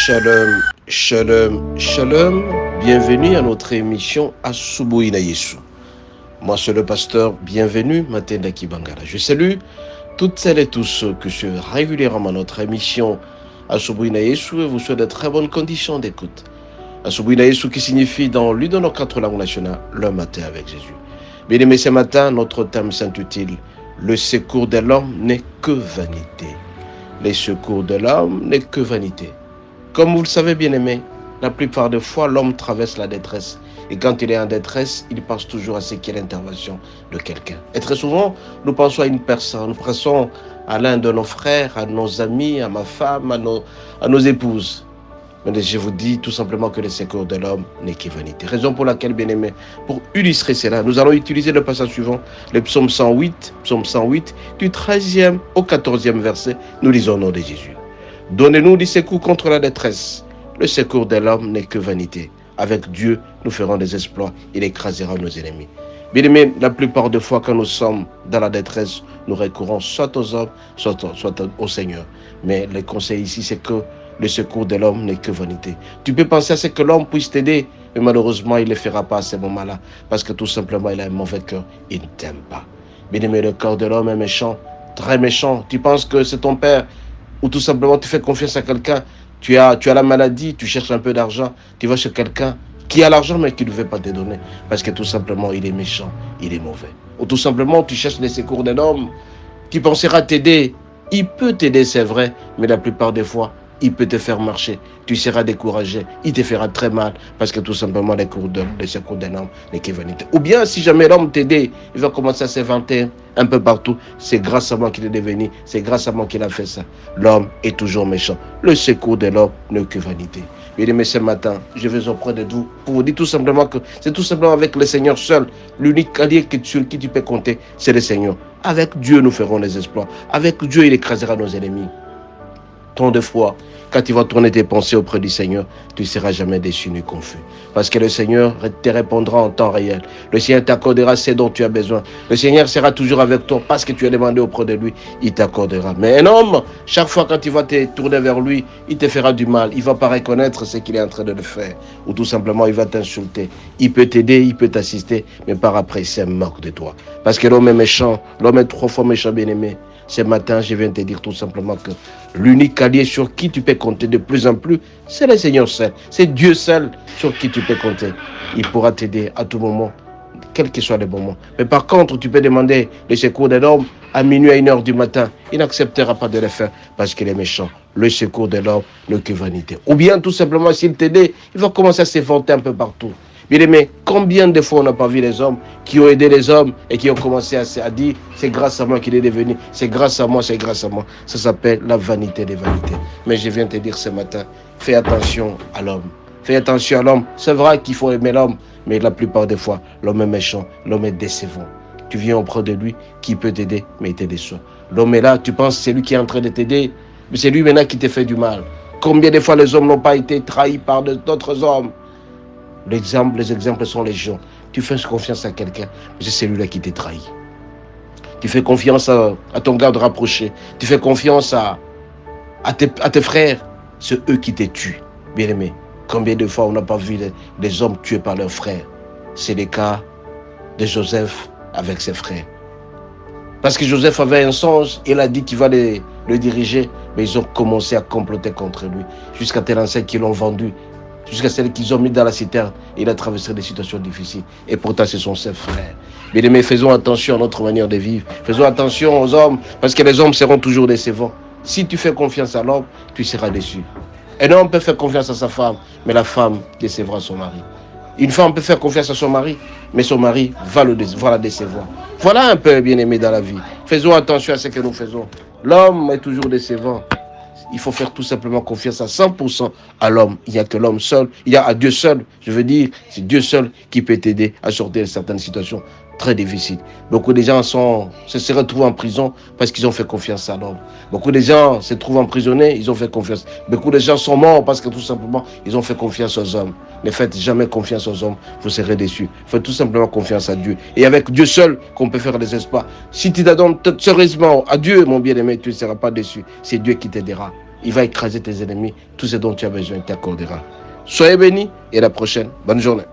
Shalom, shalom, shalom. Bienvenue à notre émission Asubuhi na Yesu. Moi, c'est le pasteur Bienvenue, Matenda Kibangala. Je salue toutes celles et tous ceux qui suivent régulièrement notre émission Asubuhi na Yesu et vous souhaite de très bonnes conditions d'écoute. Asubuhi na Yesu qui signifie dans l'une de nos 4 langues nationales, le matin avec Jésus. Bien aimés, ce matin, notre thème s'intitule Le secours de l'homme n'est que vanité. Les secours de l'homme n'est que vanité. Comme vous le savez, bien aimés, la plupart des fois, l'homme traverse la détresse. Et quand il est en détresse, il pense toujours à ce qu'est l'intervention de quelqu'un. Et très souvent, nous pensons à une personne, nous pensons à l'un de nos frères, à nos amis, à ma femme, à nos épouses. Mais je vous dis tout simplement que le secours de l'homme n'est que vanité. Raison pour laquelle, bien aimé, pour illustrer cela, nous allons utiliser le passage suivant, le psaume 108, du 13e au 14e verset. Nous lisons au nom de Jésus. Donnez-nous du secours contre la détresse. Le secours de l'homme n'est que vanité. Avec Dieu, nous ferons des exploits. Il écrasera nos ennemis. Bien aimé, la plupart des fois, quand nous sommes dans la détresse, nous recourons soit aux hommes, soit au Seigneur. Mais le conseil ici, c'est que le secours de l'homme n'est que vanité. Tu peux penser à ce que l'homme puisse t'aider, mais malheureusement, il ne le fera pas à ce moment-là, parce que tout simplement, il a un mauvais cœur. Il ne t'aime pas. Bien aimé, le cœur de l'homme est méchant, très méchant. Tu penses que c'est ton père, ou tout simplement tu fais confiance à quelqu'un. Tu as la maladie, tu cherches un peu d'argent, tu vas chez quelqu'un qui a l'argent mais qui ne veut pas te donner, parce que tout simplement, il est méchant, il est mauvais. Ou tout simplement, tu cherches les secours d'un homme qui pensera t'aider. Il peut t'aider, c'est vrai, mais la plupart des fois, il peut te faire marcher, tu seras découragé, il te fera très mal, parce que tout simplement, le secours d'un homme n'est que vanité. Ou bien, si jamais l'homme t'aide, il va commencer à s'inventer un peu partout. C'est grâce à moi qu'il est devenu, c'est grâce à moi qu'il a fait ça. L'homme est toujours méchant. Le secours de l'homme n'est que vanité. Bien aimé, ce matin, je vais auprès de vous pour vous dire tout simplement que c'est tout simplement avec le Seigneur seul, l'unique allié sur qui tu peux compter, c'est le Seigneur. Avec Dieu, nous ferons les exploits. Avec Dieu, il écrasera nos ennemis. Tant de fois, quand tu vas tourner tes pensées auprès du Seigneur, tu ne seras jamais déçu ni confus. Parce que le Seigneur te répondra en temps réel. Le Seigneur t'accordera ce dont tu as besoin. Le Seigneur sera toujours avec toi parce que tu as demandé auprès de lui, il t'accordera. Mais un homme, chaque fois quand tu vas te tourner vers lui, il te fera du mal. Il ne va pas reconnaître ce qu'il est en train de le faire. Ou tout simplement, il va t'insulter. Il peut t'aider, il peut t'assister, mais par après, il se moque de toi. Parce que l'homme est méchant. L'homme est 3 fois méchant, bien-aimé. Ce matin, je viens te dire tout simplement que l'unique allié sur qui tu peux compter de plus en plus, c'est le Seigneur seul. C'est Dieu seul sur qui tu peux compter. Il pourra t'aider à tout moment, quel que soit le moment. Mais par contre, tu peux demander le secours de l'homme à minuit à 1h du matin. Il n'acceptera pas de le faire parce qu'il est méchant. Le secours de l'homme n'est que vanité. Ou bien, tout simplement, s'il t'aide, il va commencer à s'éventer un peu partout. Bien aimé, combien de fois on n'a pas vu les hommes qui ont aidé les hommes et qui ont commencé à dire c'est grâce à moi qu'il est devenu, c'est grâce à moi, c'est grâce à moi. Ça s'appelle la vanité des vanités. Mais je viens te dire ce matin, fais attention à l'homme. Fais attention à l'homme. C'est vrai qu'il faut aimer l'homme, mais la plupart des fois, l'homme est méchant, l'homme est décevant. Tu viens auprès de lui, qui peut t'aider, mais il te déçoit. L'homme est là, tu penses que c'est lui qui est en train de t'aider, mais c'est lui maintenant qui te fait du mal. Combien de fois les hommes n'ont pas été trahis par d'autres hommes? Les exemples sont légion. Tu fais confiance à quelqu'un, mais c'est celui-là qui t'a trahi. Tu fais confiance à ton garde rapproché. Tu fais confiance à tes frères. C'est eux qui te tuent. Bien aimé, combien de fois on n'a pas vu des hommes tués par leurs frères? C'est le cas de Joseph avec ses frères. Parce que Joseph avait un songe, il a dit qu'il va le diriger, mais ils ont commencé à comploter contre lui. Jusqu'à tel enseigne qu'ils l'ont vendu. Jusqu'à celle qu'ils ont mis dans la citerne. Il a traversé des situations difficiles. Et pourtant, ce sont ses frères. Bien aimés, faisons attention à notre manière de vivre. Faisons attention aux hommes, parce que les hommes seront toujours décevants. Si tu fais confiance à l'homme, tu seras déçu. Un homme peut faire confiance à sa femme, mais la femme décevra son mari. Une femme peut faire confiance à son mari, mais son mari va la décevoir. Voilà un peu, bien aimé, dans la vie. Faisons attention à ce que nous faisons. L'homme est toujours décevant. Il faut faire tout simplement confiance à 100% à l'homme. Il n'y a que l'homme seul, il y a à Dieu seul. Je veux dire, c'est Dieu seul qui peut t'aider à sortir de certaines situations très difficiles. Beaucoup de gens se retrouvent en prison parce qu'ils ont fait confiance à l'homme. Beaucoup de gens se trouvent emprisonnés, ils ont fait confiance. Beaucoup de gens sont morts parce que tout simplement, ils ont fait confiance aux hommes. Ne faites jamais confiance aux hommes, vous serez déçus. Faites tout simplement confiance à Dieu. Et avec Dieu seul qu'on peut faire des exploits. Si tu t'adonnes sérieusement à Dieu, mon bien-aimé, tu ne seras pas déçu. C'est Dieu qui t'aidera. il va écraser tes ennemis. Tout ce dont tu as besoin, il t'accordera. Soyez bénis et à la prochaine. Bonne journée.